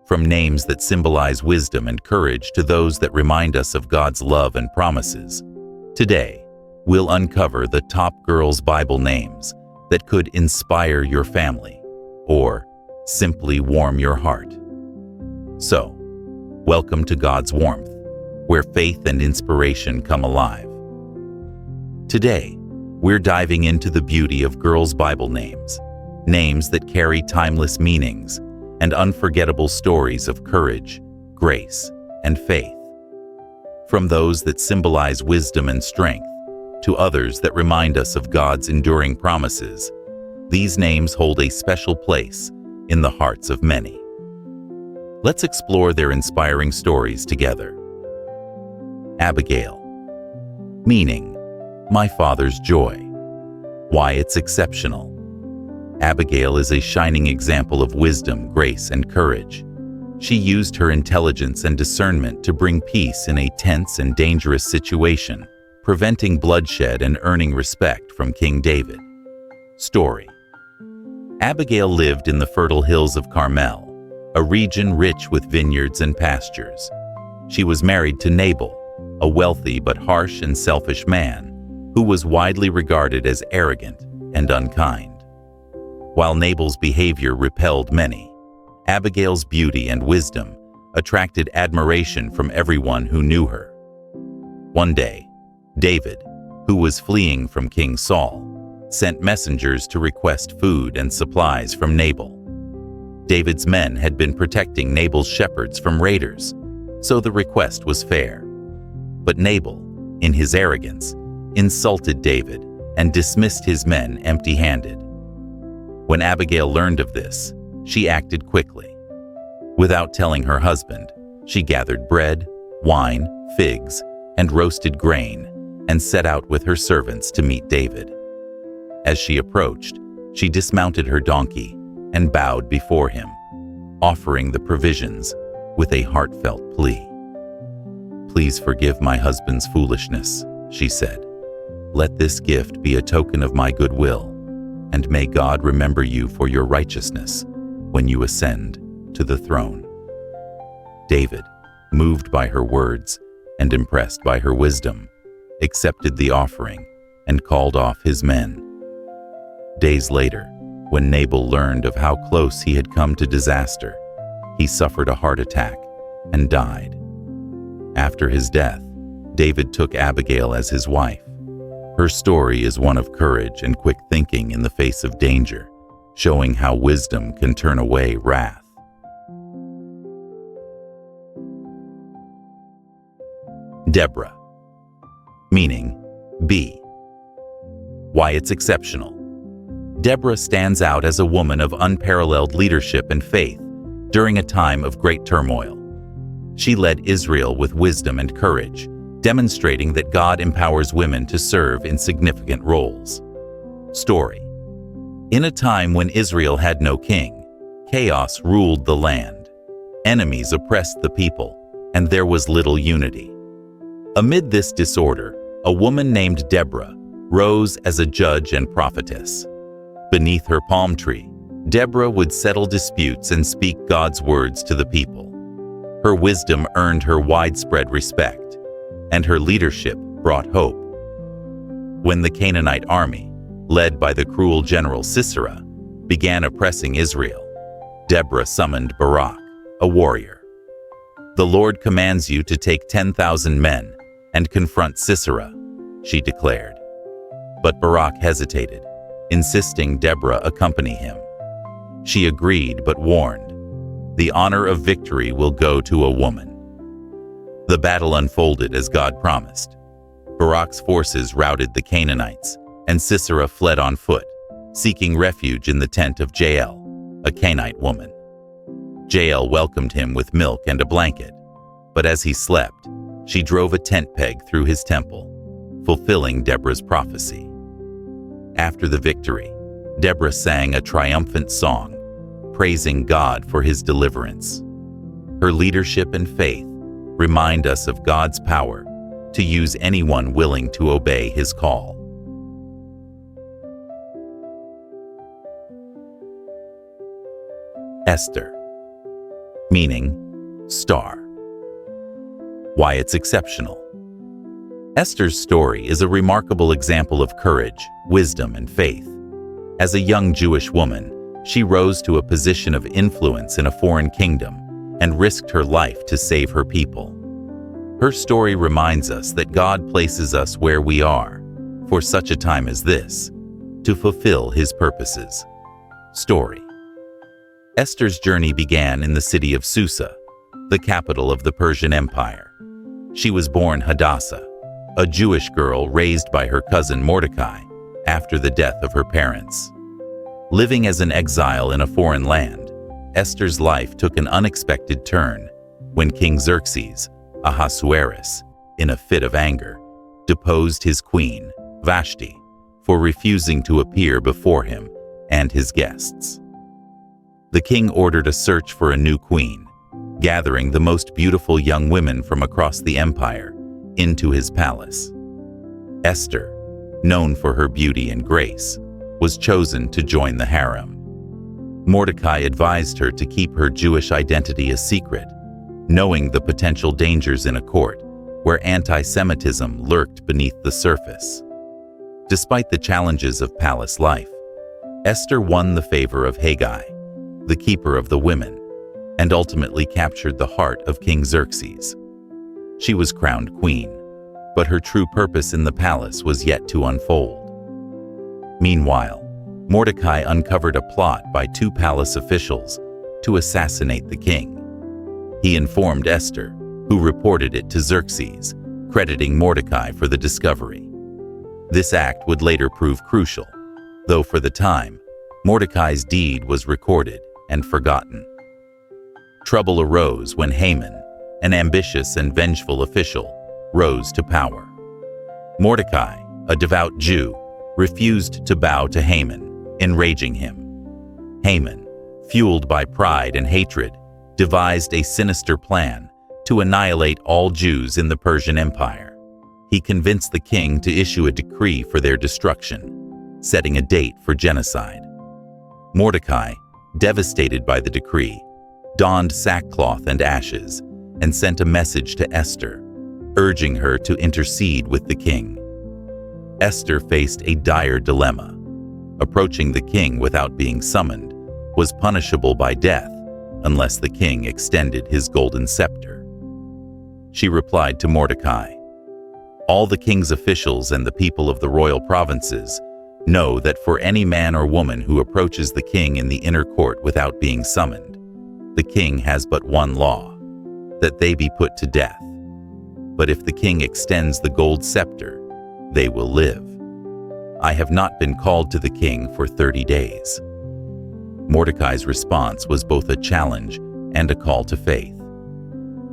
From names that symbolize wisdom and courage to those that remind us of God's love and promises, today we'll uncover the top girls' Bible names that could inspire your family or simply warm your heart. So, welcome to God's warmth, where faith and inspiration come alive. Today, we're diving into the beauty of girls' Bible names, names that carry timeless meanings and unforgettable stories of courage, grace, and faith. From those that symbolize wisdom and strength to others that remind us of God's enduring promises, these names hold a special place in the hearts of many. Let's explore their inspiring stories together. Abigail, meaning, my father's joy. Why it's exceptional. Abigail is a shining example of wisdom, grace, and courage. She used her intelligence and discernment to bring peace in a tense and dangerous situation, preventing bloodshed and earning respect from King David. Story. Abigail lived in the fertile hills of Carmel, a region rich with vineyards and pastures. She was married to Nabal, a wealthy but harsh and selfish man who was widely regarded as arrogant and unkind. While Nabal's behavior repelled many, Abigail's beauty and wisdom attracted admiration from everyone who knew her. One day, David, who was fleeing from King Saul, sent messengers to request food and supplies from Nabal. David's men had been protecting Nabal's shepherds from raiders, so the request was fair. But Nabal, in his arrogance, insulted David and dismissed his men empty-handed. When Abigail learned of this, she acted quickly. Without telling her husband, she gathered bread, wine, figs, and roasted grain, and set out with her servants to meet David. As she approached, she dismounted her donkey and bowed before him, offering the provisions with a heartfelt plea. "Please forgive my husband's foolishness," she said. "Let this gift be a token of my goodwill, and may God remember you for your righteousness when you ascend to the throne." David, moved by her words and impressed by her wisdom, accepted the offering and called off his men. Days later, when Nabal learned of how close he had come to disaster, he suffered a heart attack and died. After his death, David took Abigail as his wife. Her story is one of courage and quick thinking in the face of danger, showing how wisdom can turn away wrath. Deborah, meaning B. Why it's exceptional. Deborah stands out as a woman of unparalleled leadership and faith during a time of great turmoil. She led Israel with wisdom and courage, demonstrating that God empowers women to serve in significant roles. Story. In a time when Israel had no king, chaos ruled the land. Enemies oppressed the people, and there was little unity. Amid this disorder, a woman named Deborah rose as a judge and prophetess. Beneath her palm tree, Deborah would settle disputes and speak God's words to the people. Her wisdom earned her widespread respect, and her leadership brought hope. When the Canaanite army, led by the cruel general Sisera, began oppressing Israel, Deborah summoned Barak, a warrior. "The Lord commands you to take 10,000 men and confront Sisera," she declared. But Barak hesitated, insisting Deborah accompany him. She agreed but warned, "The honor of victory will go to a woman." The battle unfolded as God promised. Barak's forces routed the Canaanites, and Sisera fled on foot, seeking refuge in the tent of Jael, a Canaanite woman. Jael welcomed him with milk and a blanket, but as he slept, she drove a tent peg through his temple, fulfilling Deborah's prophecy. After the victory, Deborah sang a triumphant song, praising God for his deliverance. Her leadership and faith remind us of God's power to use anyone willing to obey his call. Esther, meaning star. Why it's exceptional. Esther's story is a remarkable example of courage, wisdom, and faith. As a young Jewish woman, she rose to a position of influence in a foreign kingdom and risked her life to save her people. Her story reminds us that God places us where we are, for such a time as this, to fulfill His purposes. Story. Esther's journey began in the city of Susa, the capital of the Persian Empire. She was born Hadassah, a Jewish girl raised by her cousin Mordecai after the death of her parents. Living as an exile in a foreign land, Esther's life took an unexpected turn when King Xerxes, Ahasuerus, in a fit of anger, deposed his queen, Vashti, for refusing to appear before him and his guests. The king ordered a search for a new queen, gathering the most beautiful young women from across the empire into his palace. Esther, known for her beauty and grace, was chosen to join the harem. Mordecai advised her to keep her Jewish identity a secret, knowing the potential dangers in a court where anti-Semitism lurked beneath the surface. Despite the challenges of palace life, Esther won the favor of Haggai, the keeper of the women, and ultimately captured the heart of King Xerxes. She was crowned queen, but her true purpose in the palace was yet to unfold. Meanwhile, Mordecai uncovered a plot by two palace officials to assassinate the king. He informed Esther, who reported it to Xerxes, crediting Mordecai for the discovery. This act would later prove crucial, though for the time, Mordecai's deed was recorded and forgotten. Trouble arose when Haman, an ambitious and vengeful official, rose to power. Mordecai, a devout Jew, refused to bow to Haman, enraging him. Haman, fueled by pride and hatred, devised a sinister plan to annihilate all Jews in the Persian Empire. He convinced the king to issue a decree for their destruction, setting a date for genocide. Mordecai, devastated by the decree, donned sackcloth and ashes and sent a message to Esther, urging her to intercede with the king. Esther faced a dire dilemma. Approaching the king without being summoned was punishable by death unless the king extended his golden scepter. She replied to Mordecai, "All the king's officials and the people of the royal provinces know that for any man or woman who approaches the king in the inner court without being summoned, the king has but one law, that they be put to death. But if the king extends the gold scepter, they will live. I have not been called to the king for 30 days. Mordecai's response was both a challenge and a call to faith.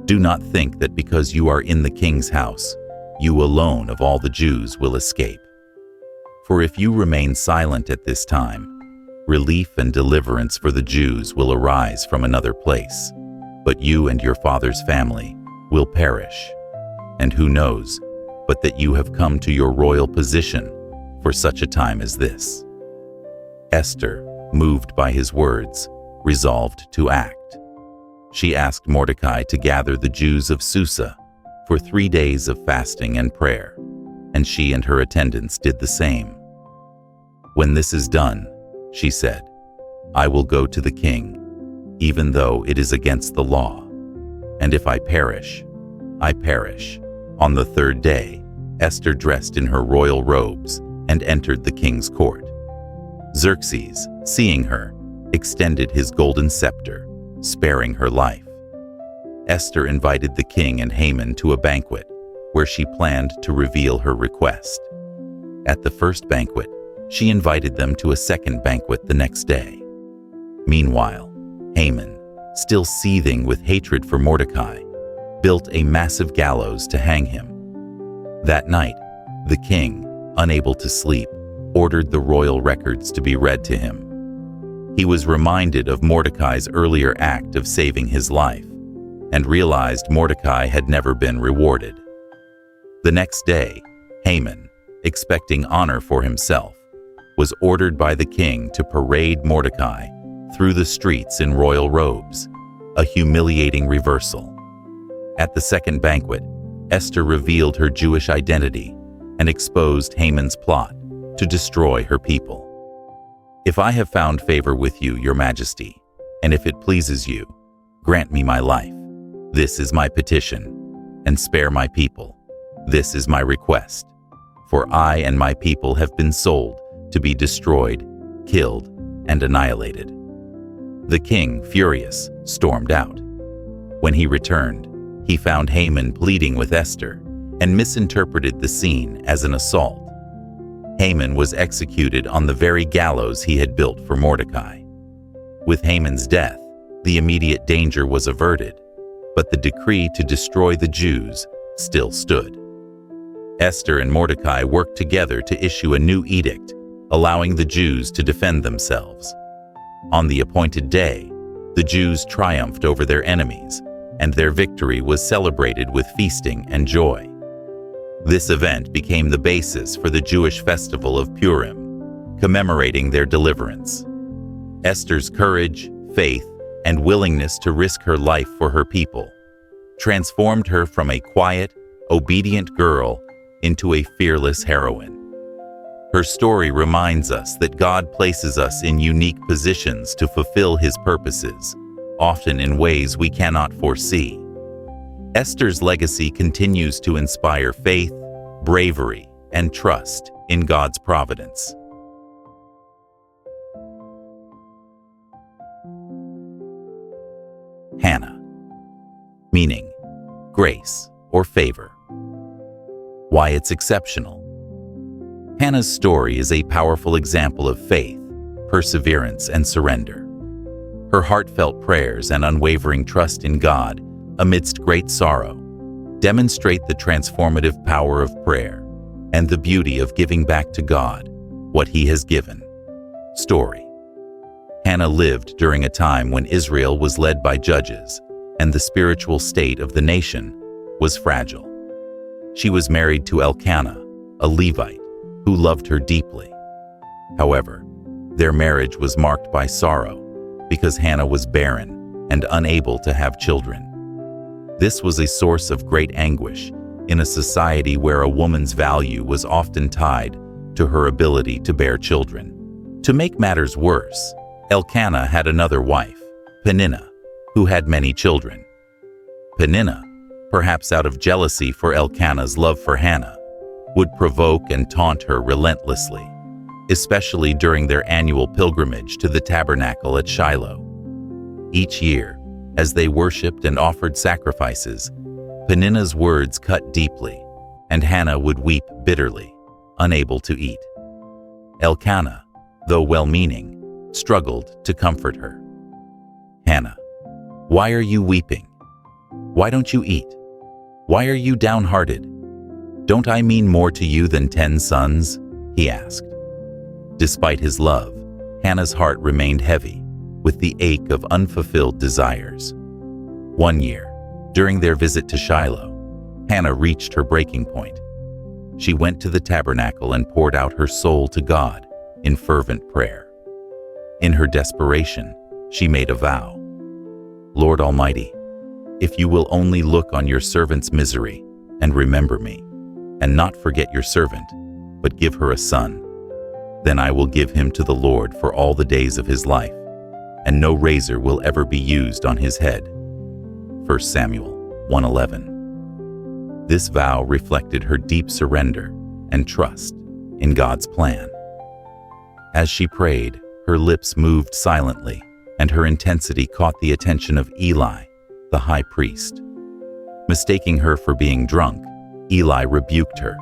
Do not think that because you are in the king's house, you alone of all the Jews will escape. For if you remain silent at this time, relief and deliverance for the Jews will arise from another place, but you and your father's family will perish. And who knows, but that you have come to your royal position for such a time as this." Esther, moved by his words, resolved to act. She asked Mordecai to gather the Jews of Susa for 3 days of fasting and prayer, and she and her attendants did the same. "When this is done," she said, "I will go to the king, even though it is against the law. And if I perish, I perish." On the third day, Esther dressed in her royal robes and entered the king's court. Xerxes, seeing her, extended his golden scepter, sparing her life. Esther invited the king and Haman to a banquet where she planned to reveal her request. At the first banquet, she invited them to a second banquet the next day. Meanwhile, Haman, still seething with hatred for Mordecai, built a massive gallows to hang him. That night, the king, unable to sleep, ordered the royal records to be read to him. He was reminded of Mordecai's earlier act of saving his life and realized Mordecai had never been rewarded. The next day, Haman, expecting honor for himself, was ordered by the king to parade Mordecai through the streets in royal robes, a humiliating reversal. At the second banquet, Esther revealed her Jewish identity and exposed Haman's plot to destroy her people. "If I have found favor with you, your majesty, and if it pleases you, grant me my life. This is my petition, and spare my people. This is my request. For I and my people have been sold to be destroyed, killed, and annihilated." The king, furious, stormed out. When he returned, he found Haman pleading with Esther and misinterpreted the scene as an assault. Haman was executed on the very gallows he had built for Mordecai. With Haman's death, the immediate danger was averted, but the decree to destroy the Jews still stood. Esther and Mordecai worked together to issue a new edict, allowing the Jews to defend themselves. On the appointed day, the Jews triumphed over their enemies, and their victory was celebrated with feasting and joy. This event became the basis for the Jewish festival of Purim, commemorating their deliverance. Esther's courage, faith, and willingness to risk her life for her people transformed her from a quiet, obedient girl into a fearless heroine. Her story reminds us that God places us in unique positions to fulfill His purposes, often in ways we cannot foresee. Esther's legacy continues to inspire faith, bravery, and trust in God's providence. Hannah, meaning grace or favor. Why it's exceptional. Hannah's story is a powerful example of faith, perseverance, and surrender. Her heartfelt prayers and unwavering trust in God amidst great sorrow demonstrate the transformative power of prayer and the beauty of giving back to God what He has given. Story. Hannah lived during a time when Israel was led by judges, and the spiritual state of the nation was fragile. She was married to Elkanah, a Levite, who loved her deeply. However, their marriage was marked by sorrow because Hannah was barren and unable to have children. This was a source of great anguish in a society where a woman's value was often tied to her ability to bear children. To make matters worse, Elkanah had another wife, Peninnah, who had many children. Peninnah, perhaps out of jealousy for Elkanah's love for Hannah, would provoke and taunt her relentlessly, especially during their annual pilgrimage to the tabernacle at Shiloh. Each year, as they worshipped and offered sacrifices, Peninnah's words cut deeply, and Hannah would weep bitterly, unable to eat. Elkanah, though well-meaning, struggled to comfort her. "Hannah, why are you weeping? Why don't you eat? Why are you downhearted? Don't I mean more to you than 10 sons?" he asked. Despite his love, Hannah's heart remained heavy, with the ache of unfulfilled desires. One year, during their visit to Shiloh, Hannah reached her breaking point. She went to the tabernacle and poured out her soul to God in fervent prayer. In her desperation, she made a vow. "Lord Almighty, if you will only look on your servant's misery and remember me, and not forget your servant, but give her a son, then I will give him to the Lord for all the days of his life, and no razor will ever be used on his head." 1 Samuel 1:11. This vow reflected her deep surrender and trust in God's plan. As she prayed, her lips moved silently, and her intensity caught the attention of Eli, the high priest. Mistaking her for being drunk, Eli rebuked her,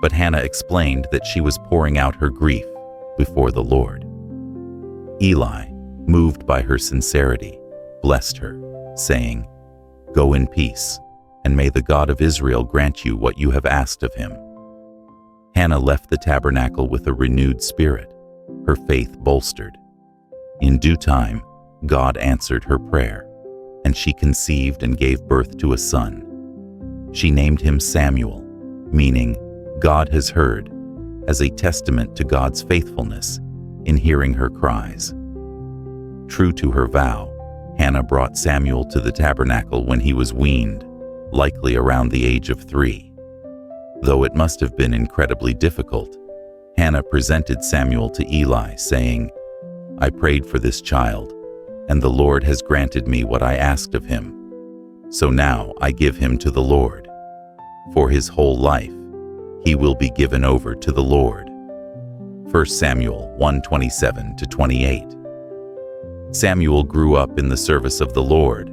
but Hannah explained that she was pouring out her grief before the Lord. Eli, moved by her sincerity, blessed her, saying, "Go in peace, and may the God of Israel grant you what you have asked of him." Hannah left the tabernacle with a renewed spirit, her faith bolstered. In due time, God answered her prayer, and she conceived and gave birth to a son. She named him Samuel, meaning "God has heard," as a testament to God's faithfulness in hearing her cries. True to her vow, Hannah brought Samuel to the tabernacle when he was weaned, likely around the age of 3. Though it must have been incredibly difficult, Hannah presented Samuel to Eli, saying, "I prayed for this child, and the Lord has granted me what I asked of him. So now I give him to the Lord. For his whole life, he will be given over to the Lord." 1 Samuel 1:27-28. Samuel grew up in the service of the Lord,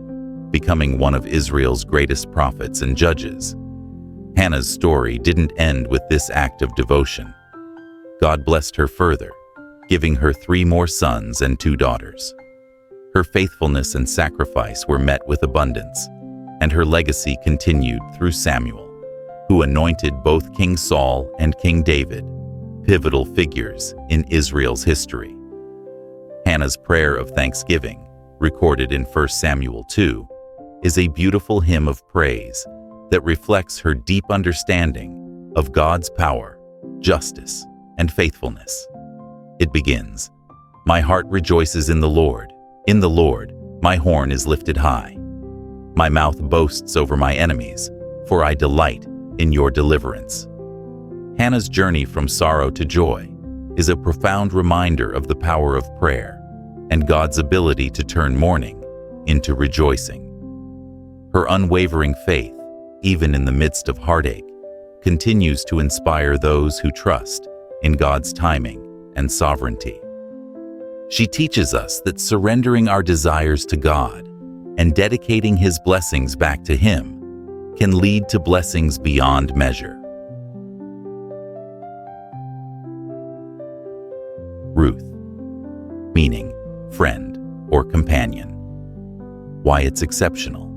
becoming one of Israel's greatest prophets and judges. Hannah's story didn't end with this act of devotion. God blessed her further, giving her 3 more sons and 2 daughters. Her faithfulness and sacrifice were met with abundance, and her legacy continued through Samuel, who anointed both King Saul and King David, pivotal figures in Israel's history. Hannah's prayer of thanksgiving, recorded in 1 Samuel 2, is a beautiful hymn of praise that reflects her deep understanding of God's power, justice, and faithfulness. It begins, "My heart rejoices in the Lord. In the Lord, my horn is lifted high. My mouth boasts over my enemies, for I delight in your deliverance." Hannah's journey from sorrow to joy is a profound reminder of the power of prayer and God's ability to turn mourning into rejoicing. Her unwavering faith, even in the midst of heartache, continues to inspire those who trust in God's timing and sovereignty. She teaches us that surrendering our desires to God and dedicating His blessings back to Him can lead to blessings beyond measure. Ruth, meaning friend or companion. Why it's exceptional.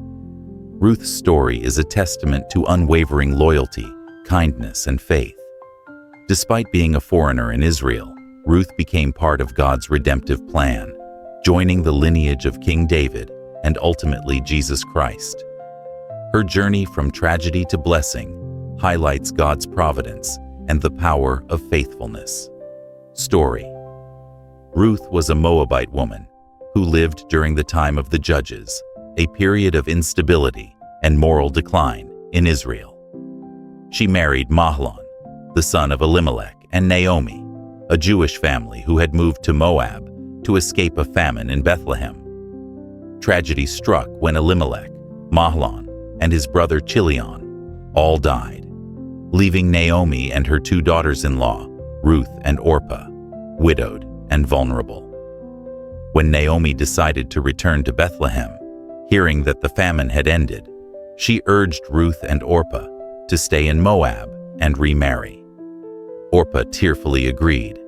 Ruth's story is a testament to unwavering loyalty, kindness, and faith. Despite being a foreigner in Israel, Ruth became part of God's redemptive plan, joining the lineage of King David and ultimately Jesus Christ. Her journey from tragedy to blessing highlights God's providence and the power of faithfulness. Story. Ruth was a Moabite woman who lived during the time of the Judges, a period of instability and moral decline in Israel. She married Mahlon, the son of Elimelech, and Naomi, a Jewish family who had moved to Moab to escape a famine in Bethlehem. Tragedy struck when Elimelech, Mahlon, and his brother Chilion all died, leaving Naomi and her 2 daughters-in-law, Ruth and Orpah, widowed and vulnerable. When Naomi decided to return to Bethlehem, hearing that the famine had ended, she urged Ruth and Orpah to stay in Moab and remarry. Orpah tearfully agreed,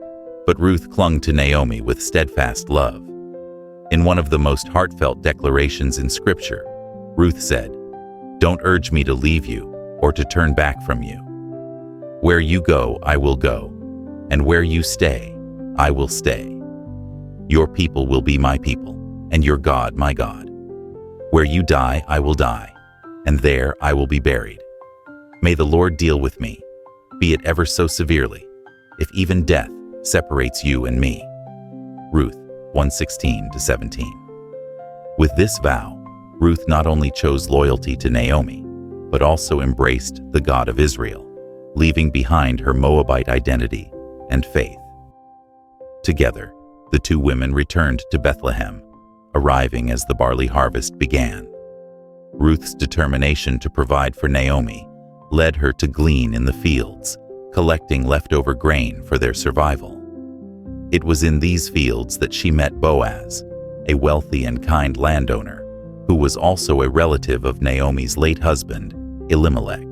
but Ruth clung to Naomi with steadfast love. In one of the most heartfelt declarations in Scripture, Ruth said, "Don't urge me to leave you or to turn back from you. Where you go, I will go, and where you stay, I will stay. Your people will be my people, and your God my God. Where you die, I will die, and there I will be buried. May the Lord deal with me, be it ever so severely, if even death separates you and me." Ruth 1:16-17. With this vow, Ruth not only chose loyalty to Naomi, but also embraced the God of Israel, leaving behind her Moabite identity and faith. Together, the 2 women returned to Bethlehem, arriving as the barley harvest began. Ruth's determination to provide for Naomi led her to glean in the fields, collecting leftover grain for their survival. It was in these fields that she met Boaz, a wealthy and kind landowner, who was also a relative of Naomi's late husband, Elimelech.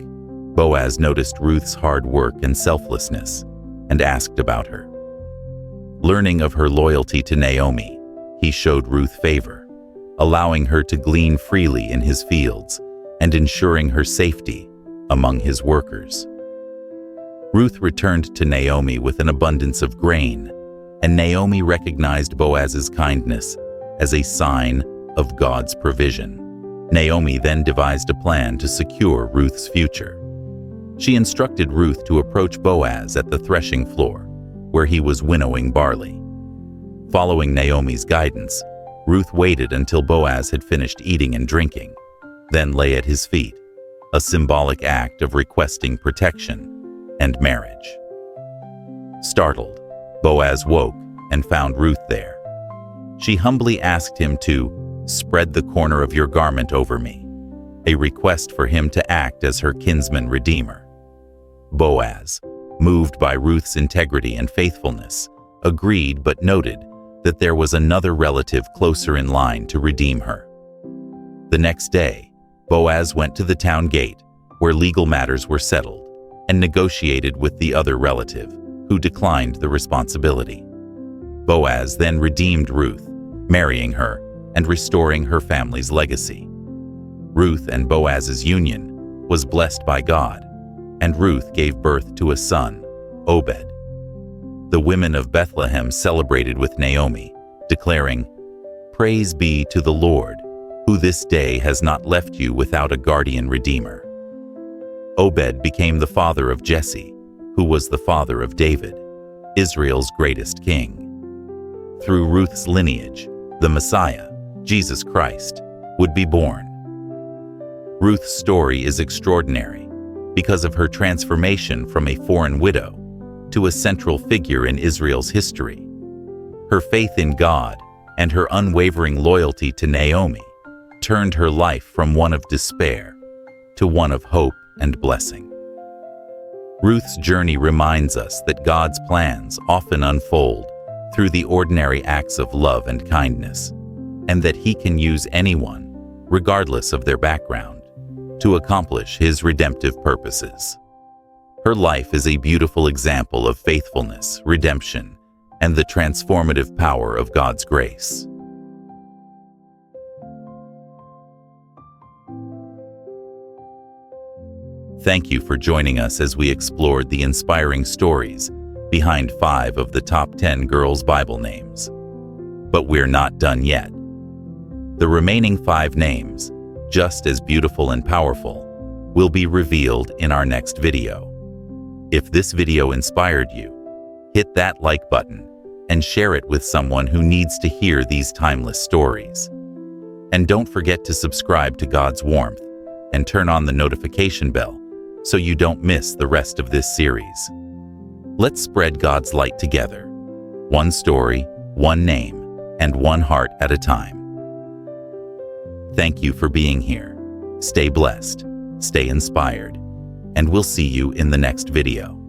Boaz noticed Ruth's hard work and selflessness and asked about her. Learning of her loyalty to Naomi, he showed Ruth favor, allowing her to glean freely in his fields and ensuring her safety among his workers. Ruth returned to Naomi with an abundance of grain, and Naomi recognized Boaz's kindness as a sign of God's provision. Naomi then devised a plan to secure Ruth's future. She instructed Ruth to approach Boaz at the threshing floor, where he was winnowing barley. Following Naomi's guidance, Ruth waited until Boaz had finished eating and drinking, then lay at his feet, a symbolic act of requesting protection and marriage. Startled, Boaz woke and found Ruth there. She humbly asked him to spread the corner of your garment over me, a request for him to act as her kinsman redeemer. Boaz, moved by Ruth's integrity and faithfulness, agreed but noted that there was another relative closer in line to redeem her. The next day, Boaz went to the town gate, where legal matters were settled, and negotiated with the other relative, who declined the responsibility. Boaz then redeemed Ruth, marrying her and restoring her family's legacy. Ruth and Boaz's union was blessed by God, and Ruth gave birth to a son, Obed. The women of Bethlehem celebrated with Naomi, declaring, "Praise be to the Lord, who this day has not left you without a guardian redeemer." Obed became the father of Jesse, who was the father of David, Israel's greatest king. Through Ruth's lineage, the Messiah, Jesus Christ, would be born. Ruth's story is extraordinary because of her transformation from a foreign widow to a central figure in Israel's history. Her faith in God and her unwavering loyalty to Naomi turned her life from one of despair to one of hope and blessing. Ruth's journey reminds us that God's plans often unfold through the ordinary acts of love and kindness, and that He can use anyone, regardless of their background, to accomplish His redemptive purposes. Her life is a beautiful example of faithfulness, redemption, and the transformative power of God's grace. Thank you for joining us as we explored the inspiring stories behind 5 of the top 10 girls' Bible names. But we're not done yet. The remaining 5 names, just as beautiful and powerful, will be revealed in our next video. If this video inspired you, hit that like button and share it with someone who needs to hear these timeless stories. And don't forget to subscribe to God's Warmth and turn on the notification bell so you don't miss the rest of this series. Let's spread God's light together, one story, one name, and one heart at a time. Thank you for being here. Stay blessed, stay inspired, and we'll see you in the next video.